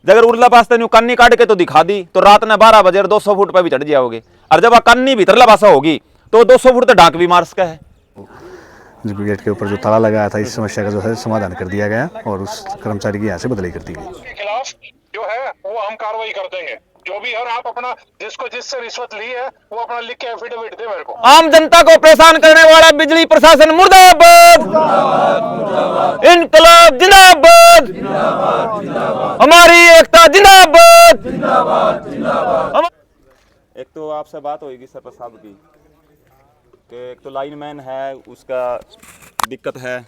अगर उरला पास न्यू कन्नी काट के तो दिखा दी तो रात ने 12 बजे 200 फुट पे भी चढ़ जाओगे। और जब कन्नी भीतरला पासा होगी तो 200 फुट तो ढाक भी मार सका है। गेट के ऊपर जो ताला लगाया था इस समस्या का जो है समाधान कर दिया गया और उस कर्मचारी की यहाँ से बदली कर दी गई। के खिलाफ जो है वो हम कार्रवाई कर देंगे जो भी। और आप अपना जिससे रिश्वत ली है वो अपना लिख के एफिडेविट दे मेरे को। आम जनता को परेशान करने वाला बिजली प्रशासन मुर्दाबाद, इनकलाब जिंदाबाद, हमारी एकता जिंदाबाद। एक तो आपसे बात होगी सरपंच साहब की कि एक तो लाइनमैन है उसका दिक्कत है।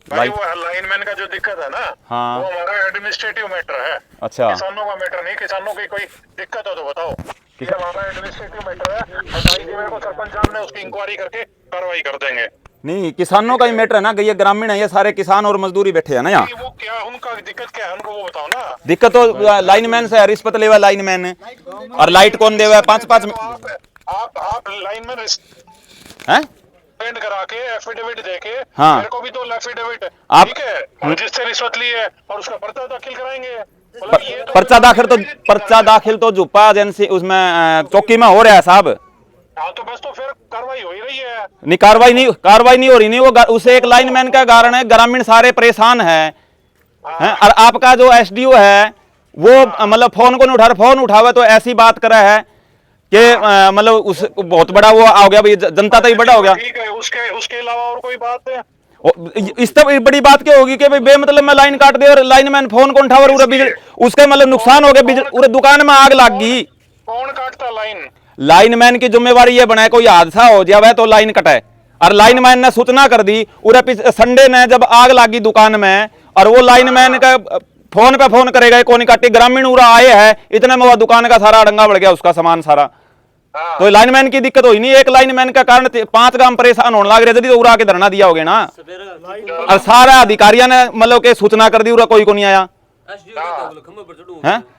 भाई वो लाइनमैन का जो दिक्कत है ना, हाँ, वो हमारा एडमिनिस्ट्रेटिव मैटर है। अच्छा, किसानों का मैटर नहीं। किसानों की कोई दिक्कत हो तो बताओ। ये हमारा एडमिनिस्ट्रेटिव मैटर है। बताइए मेरे को, सरपंच साहब ने उसकी इंक्वायरी करके कार्रवाई कर देंगे। नहीं किसानों का ही मैटर है ना, ये ग्रामीण है, ये सारे किसान और मजदूरी बैठे हैं ना यहाँ। वो क्या उनका दिक्कत क्या है उनको वो बताओ ना। दिक्कत तो लाइनमैन से रिश्वत लेवा लाइनमैन है और लाइट कौन देवा है 5-5 आप लाइनमैन हैं पेंट करा के एफिडेविट देके हाँ, मेरे को भी तो एफिडेविट आप ठीक है और जिससे रिश्वत ली है और उसका पर्चा दाखिल कराएंगे। पर्चा दाखिल तो जुप्पा एजेंसी उसमें चौकी में हो रहा है साहब। हाँ तो बस तो फिर कार्रवाई हो ही रही है। नहीं कार्रवाई नहीं हो रही। नहीं वो उसे एक लाइनमैन का कारण है, ग्रामीण सारे परेशान है। और आपका जो एसडीओ है वो मतलब फोन को नहीं उठा, फोन उठावे तो ऐसी बात करे है कि मतलब उस बहुत बड़ा वो आ गया भाई, जनता तो ही बड़ा हो गया। ठीक है, उसके अलावा और कोई बात है? इस तब बड़ी बात क्या होगी कि भाई बेमतलब में लाइन काट दे और लाइनमैन फोन को उठावर उसके मतलब नुकसान हो गया, पूरे दुकान में आग लग गई। कौन काटता लाइन? लाइनमैन की जिम्मेवारी ये बनाए कोई हादसा हो जाए तो लाइन कटे। और लाइनमैन ने सूचना कर दी पूरे संडे ने जब आग लगी दुकान में और वो लाइनमैन का फोन पे फोन करेगा कौन काटी, ग्रामीण उरा आए है इतने में वो दुकान का सारा अड़ंगा बढ़ गया उसका सामान सारा। तो लाइनमैन की दिक्कत हुई नहीं, एक लाइनमैन का कारण 5 गांव परेशान होने लग रहे थे तो उरा के धरना दिया हो गया ना। और सारा अधिकारियों ने मतलब के सूचना कर दी, उरा कोई को नहीं आया।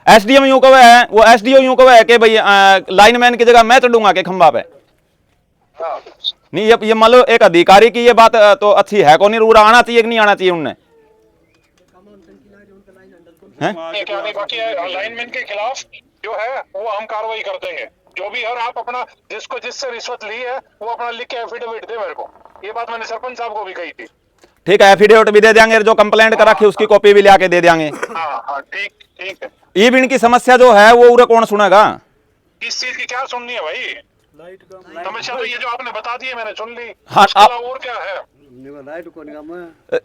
एसडीएम यूं कहे है, वो एसडीओ यूं कहे है कि भाई लाइनमैन की जगह मैं चढ़ूंगा के खंबा पे। नहीं ये मान लो एक अधिकारी की ये बात तो अच्छी है कौन, उरा आना चाहिए कि नहीं आना चाहिए उनने। बाकी लाइनमैन के खिलाफ जो है वो हम कार्रवाई कर देंगे जो भी। और आप अपना जिससे रिश्वत ली है वो अपना लिख के एफिडेविट दे मेरे को। ये बात मैंने सरपंच साहब को भी कही थी। ठीक है, एफिडेविट भी दे देंगे, जो कंप्लेंट करा रखी उसकी कॉपी भी लाके दे देंगे। हाँ ठीक है। ये भी इनकी समस्या जो है वो उरे कौन सुनेगा? इस चीज की क्या सुननी है भाई? समस्या तो ये जो आपने बता दी है मैंने सुन ली। हाँ, और क्या है?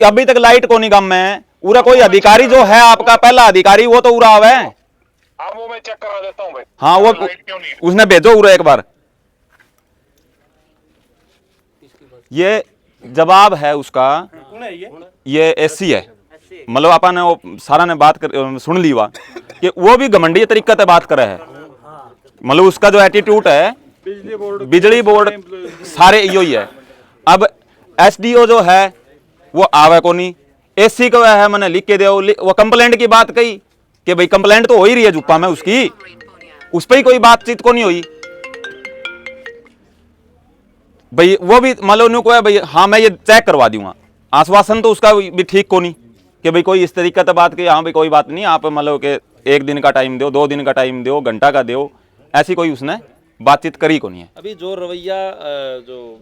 अभी तक लाइट को निगम में उरा कोई अधिकारी जो है आपका पहला अधिकारी वो तो उरा है। हाँ वो मैं चेक करा देता हूँ भाई। हाँ वो उसने भेजो उरा एक बार। ये जवाब है उसका, ये एससी है मतलब अपन ने वो सारा ने बात कर सुन ली हुआ कि वो भी घमंडी तरीके से बात करे है। मतलब उसका जो एटीट्यूड है बिजली बोर्ड सारे यो ही है। अब एसडीओ जो है वो आवे को नहीं, एससी को है मैंने लिख के दो, वो कंप्लेंट की बात कही कि भाई कंप्लेंट तो हो ही रही है जुप्पा में उसकी, उस पर ही कोई बातचीत को नहीं हुई भाई। वो भी मालूम को है भाई हाँ मैं ये चेक करवा दूंगा, आश्वासन तो उसका भी ठीक को नहीं कि भाई कोई इस तरीके से बात की हाँ भाई कोई बात नहीं आप मतलब कि 1 दिन का टाइम दो, 2 दिन का टाइम दो, घंटा का दो, ऐसी कोई उसने बातचीत करी को नहीं है। अभी जो रवैया जो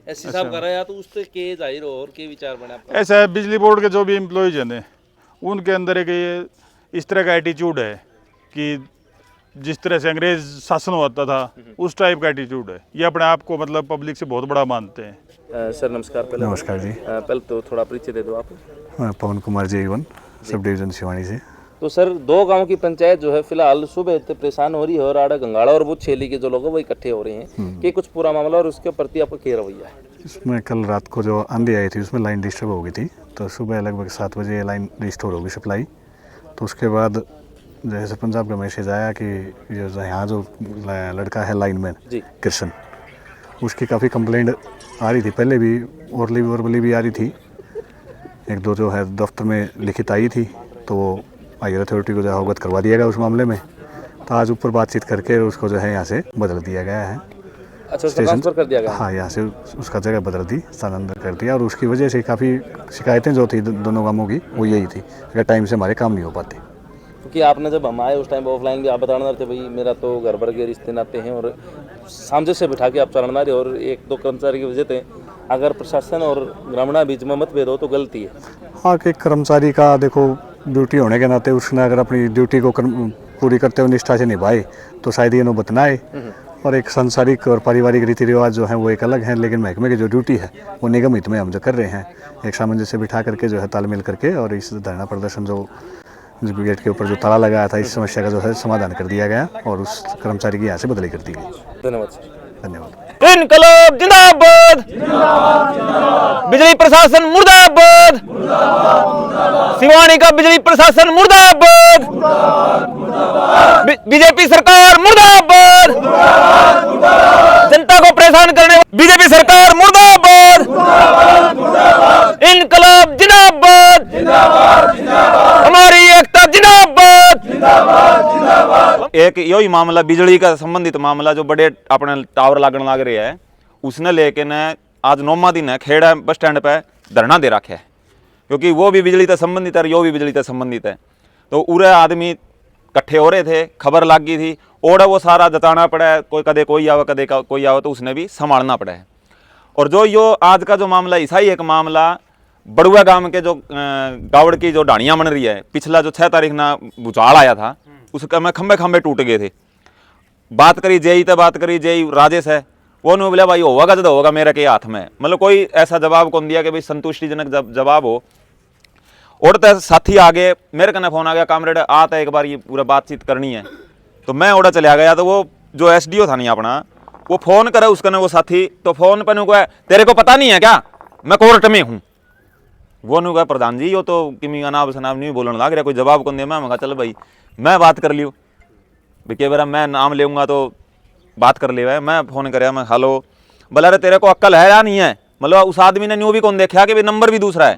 एससी साहब कर रहे हैं तो उस पे के जाहिर हो और के विचार बने आपका? ऐसा है बिजली बोर्ड के जो भी एम्प्लॉयज हैं उनके अंदर एक ये इस तरह का एटीट्यूड है कि जिस तरह से अंग्रेज शासन होता था उस टाइप का एटीट्यूड है। ये अपने आप को मतलब पब्लिक से बहुत बड़ा मानते हैं। सर नमस्कार। नमस्कार जी। पहले तो थोड़ा परिचय दे दो आप। पवन Kumar J1 sub division Siwani से। तो सर 2 गांव की पंचायत जो है फिलहाल सुबह से परेशान हो रही है और आड़ा गंगाड़ा और बुध छेली के जो लोग हैं वो इकट्ठे हो रहे हैं कि कुछ पूरा मामला और उसके प्रति आपका क्या रवैया है? इसमें कल रात को जो आंधी आई थी उसमें लाइन डिस्टर्ब हो गई थी, तो सुबह लगभग 7 बजे लाइन रिस्टोर होगी सप्लाई। तो उसके बाद जैसे पंजाब का मैसेज आया कि ये यहाँ जो लड़का है लाइनमैन कृष्ण, उसकी काफ़ी कंप्लेंट आ रही थी पहले भी, ओरली भी आ रही थी। 1-2 जो है दफ्तर में लिखित आई थी तो हायर अथॉरिटी को जो है अवगत करवा दिया गया उस मामले में। तो आज ऊपर बातचीत करके उसको जो है यहाँ से बदल दिया गया है। अच्छा, उसको ट्रांसफर कर दिया गया। हाँ, यहाँ से उसका जगह बदल दी, स्थानांतरण कर दिया, और उसकी वजह से काफ़ी शिकायतें जो थी दोनों गांवों की वो यही थी कि टाइम से हमारे काम नहीं हो पाते। क्योंकि आपने जब हम आए उस टाइम ऑफलाइन भी आप बताने रहे थे भाई मेरा तो घर भर के रिश्ते नाते हैं और सामंजस्य बिठा के आप चलाना रहे, और एक दो कर्मचारी की वजह से अगर प्रशासन और ग्रामीण बीच में मतभेद हो तो गलती है। हाँ, कि कर्मचारी का देखो ड्यूटी होने के नाते उसने अगर अपनी ड्यूटी को पूरी करते हुए निष्ठा से निभाए तो शायद ये नौबत ना आए। और एक सांसारिक और पारिवारिक रीति रिवाज जो है वो एक अलग है, लेकिन महकमे की जो ड्यूटी है वो निगम हित में हम जो कर रहे हैं, एक सामंजस्य बिठा करके जो है तालमेल करके, और इस धरना प्रदर्शन जो गेट के ऊपर जो ताला लगाया था इस समस्या का जो है समाधान कर दिया गया और उस कर्मचारी की यहाँ से बदली कर दी गई। धन्यवाद सर। धन्यवाद। इनकलाब जिंदाबाद, बिजली प्रशासन मुर्दाबाद, सिवानी का बिजली प्रशासन मुर्दाबाद, बीजेपी सरकार मुर्दाबाद, जनता को परेशान करने बीजेपी सरकार मुर्दाबाद, इनकलाब जिंदाबाद, हमारी एकता जिंदाबाद। एक यही मामला बिजली का संबंधित मामला जो बड़े अपने टावर लागण लाग रहे है उसने लेके न आज 9वां दिन है खेड़ा बस स्टैंड पे धरना दे रखे है, क्योंकि वो भी बिजली से संबंधित है, यो भी बिजली से संबंधित है। तो पूरे आदमी इकट्ठे हो रहे थे, खबर लग गई थी, और वो सारा जताना पड़ा है, कोई कदे कोई आवे कदे कोई आवे, तो उसने भी संभालना पड़ा है। और जो यो आज का जो मामला ऐसा ही एक मामला बड़ुआ गांव के जो गावड़ की जो ढाणियाँ बन रही है, पिछला जो 6 तारीख ना भूचाल आया था उसका में खंबे खंबे टूट गए थे। बात करी जेई तो बात करी जेई राजेश है, वो नहीं बोला भाई होगा जब होगा मेरे के हाथ में, मतलब कोई ऐसा जवाब कौन दिया कि भाई संतुष्टिजनक जवाब हो। और तो साथी आगे मेरे कने फोन आ गया, कामरेड आता एक बार ये पूरा बातचीत करनी है, तो मैं ओड़ा चला गया। तो वो जो एसडीओ था नहीं अपना, वो फोन करे उसका वो साथी, तो फोन पर नु तेरे को पता नहीं है क्या मैं कोर्ट में हूँ। वो नु प्रधान जी यो तो किमी अनाब शनाब नहीं बोलने लग रहा, कोई जवाब कौन दिया। मैं चल भाई मैं बात कर लियो कई बार मैं नाम लेऊंगा तो बात कर ले। मैं फोन कराया, मैं हेलो, बोला रे तेरे को अक्ल है या नहीं है, मतलब उस आदमी ने न्यू भी कौन देखा कि भाई नंबर भी दूसरा है,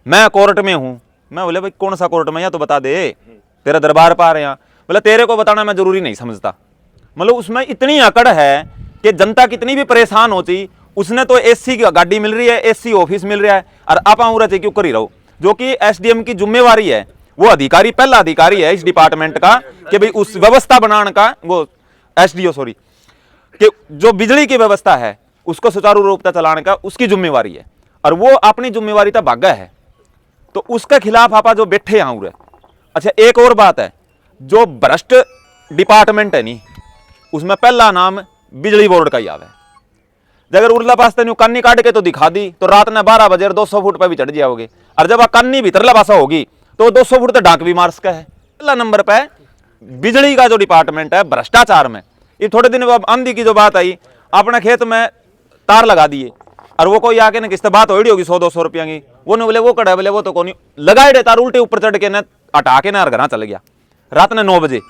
मैं कोर्ट में हूँ। मैं बोले भाई कौन सा कोर्ट में, या तो बता दे, तेरा दरबार पा रहे हैं। बोले तेरे को बताना मैं जरूरी नहीं समझता। मतलब उसमें इतनी अकड़ है कि जनता कितनी भी परेशान होती, उसने तो एसी की गाड़ी मिल रही है, एसी ऑफिस मिल रहा है, और आप उरा क्यों कर ही रहो, जो कि एसडीएम की जिम्मेवारी है। वो अधिकारी पहला अधिकारी है इस डिपार्टमेंट का कि भाई उस व्यवस्था बनाने का, वो एसडीओ सॉरी, कि जो बिजली की व्यवस्था है उसको सुचारू रूप से चलाने का उसकी जिम्मेवारी है, और वो अपनी जिम्मेवारी तक भागा है। तो उसके खिलाफ आपा जो बैठे यहाँ उरे। अच्छा एक और बात है, जो भ्रष्ट डिपार्टमेंट है नहीं उसमें पहला नाम बिजली बोर्ड का ही आवे। अगर उर्ला पास तेन कन्नी काट के तो दिखा दी तो रात ने 12 बजे 200 फुट पर भी चढ़ जाओगे, और जब कन्नी भीतरला पासा होगी तो 200 फुट तो डाक भी मार सका है। पहला नंबर पे बिजली का जो डिपार्टमेंट है भ्रष्टाचार में। ये थोड़े दिन बाद आंधी की जो बात आई, अपने खेत में तार लगा दिए, और वो कोई आके ना किससे बात हो रही होगी 100-200 रुपया की, वो नहीं बोले वो कड़ा बोले वो तो कौन लगाए डे तार उल्टे ऊपर चढ़ के न हटा के ना घर चल गया रात ने 9 बजे।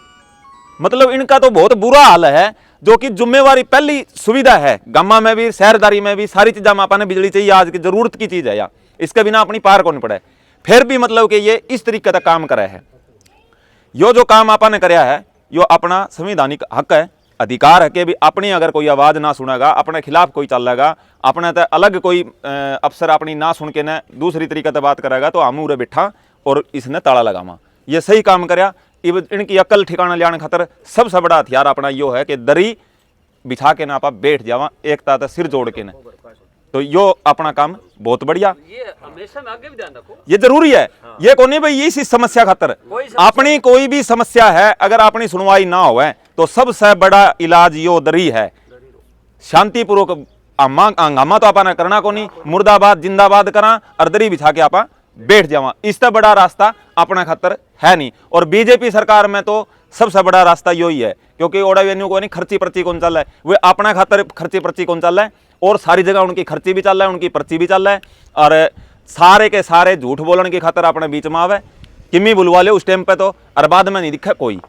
मतलब इनका तो बहुत बुरा हाल है, जो कि जिम्मेवारी पहली सुविधा है गामा में भी शहरदारी में भी, सारी चीज़ा में अपने बिजली चाहिए, आज की जरूरत की चीज़ है या इसके बिना अपनी पार को नहीं पड़े। फिर भी मतलब कि ये इस तरीके का काम करे है। यो जो काम आपने कराया है यो अपना संवैधानिक हक है, अधिकार है कि भी अपनी अगर कोई आवाज़ ना सुनेगा, अपने खिलाफ कोई चलेगा, अपने तो अलग कोई अफसर अपनी ना सुन के न दूसरी तरीके से बात करेगा तो हम उरे बिठा और इसने ताला लगावा। ये सही काम कराया। इनकी अकल ठिकाना लाने खातर सबसे बड़ा हथियार अपना यो है कि दरी बिछा के ना आप बैठ जावा एकता से सिर जोड़ के न, तो यो अपना काम बहुत बढ़िया। ये हमेशा में आगे भी ध्यान रखो, ये जरूरी है। ये को नहीं भाई इसी समस्या खातर अपनी कोई भी समस्या है अगर अपनी सुनवाई ना हो तो सबसे बड़ा इलाज यो दरी है। शांतिपूर्वक हंगामा तो आपने करना को नहीं, मुर्दाबाद जिंदाबाद करा और दरी बिछा के आपा बैठ जावा, इससे बड़ा रास्ता अपना खातर है नहीं। और बीजेपी सरकार में तो सबसे बड़ा रास्ता यही है, क्योंकि ओडा वेन्यू को नहीं खर्ची पर्ची कौन चल रहा है, वे अपना खातर खर्ची पर्ची कौन चल रहा है, और सारी जगह उनकी खर्ची भी चल रहा है, उनकी पर्ची भी चल रहा है, और सारे के सारे झूठ बोलने की खातर अपने बीच में आवे किमी बुलवा ले उस टाइम पे तो, और बाद में नहीं दिखा कोई।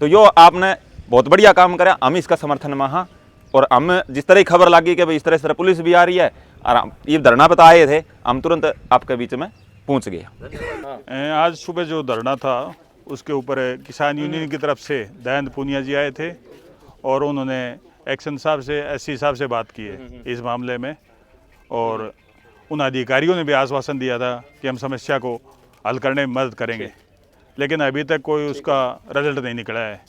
तो यो आपने बहुत बढ़िया काम करा, हम इसका समर्थन में हाँ। और हम जिस तरह खबर लगी कि भाई इस तरह पुलिस भी आ रही है और ये धरना पे आए थे, हम तुरंत आपके बीच में पहुंच गए। आज सुबह जो धरना था उसके ऊपर किसान यूनियन की तरफ से दयानंद पूनिया जी आए थे और उन्होंने एक्शन साहब से, एससी साहब से बात की है इस मामले में, और उन अधिकारियों ने भी आश्वासन दिया था कि हम समस्या को हल करने में मदद करेंगे, लेकिन अभी तक कोई उसका रिजल्ट नहीं निकला है।